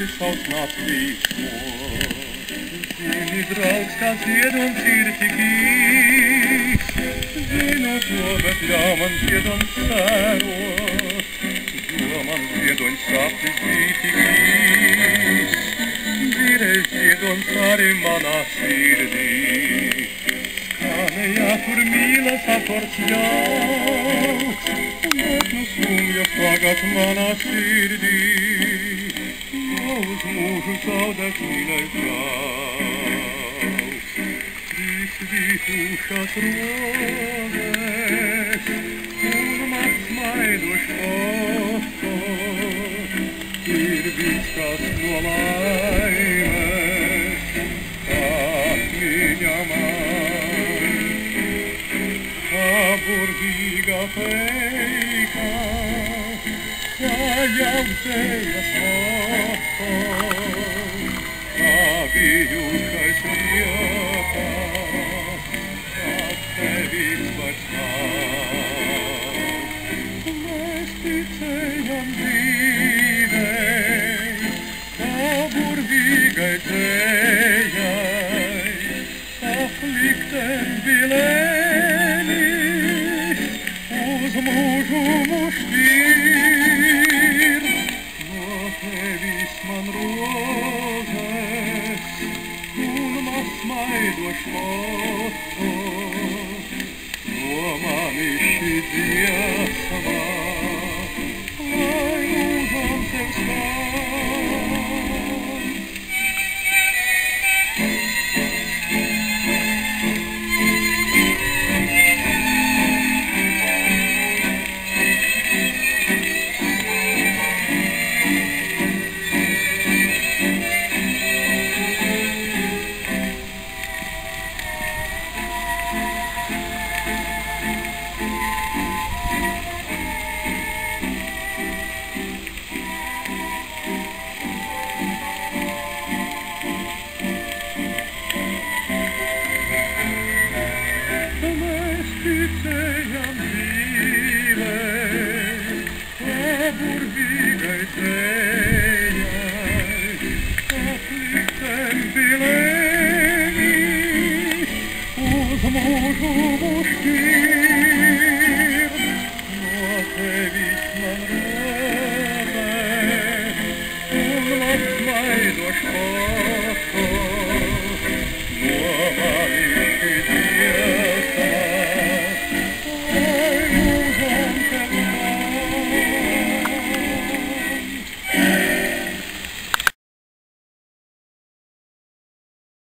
schaut nach wie vor. Sie braucht das jeden Zirtikis, sie not любят яман jeden старот, яман jeden сапты зитикис, диреш jeden цари манасирди, скане я турмила саторцяк, Ветно сумя пагат манасирди, Uz mūžu saudas mīļais, trīs vītušas rodes, un man smaidošs fotos, ir viss, kas no laimes, atmiņā man. Kā burvīga feika, Sajauktējas fotos, kā bijušais liekas, kas tevis vairs nav. Mēs ticējam dzīvei, kā burvīgai dzējai, sapliktem bilenis, uz mūžu mušķīr. Tevis man rozes, un man smaidošs fotos, domāni šī dziesma, lai mūžam tev skan. Ticējam dzīvei, kā burvīgai dzējai, sapliktem bilenis, uz mūžu mušķīr. No tevis man rozes, un man smaidošs fotos,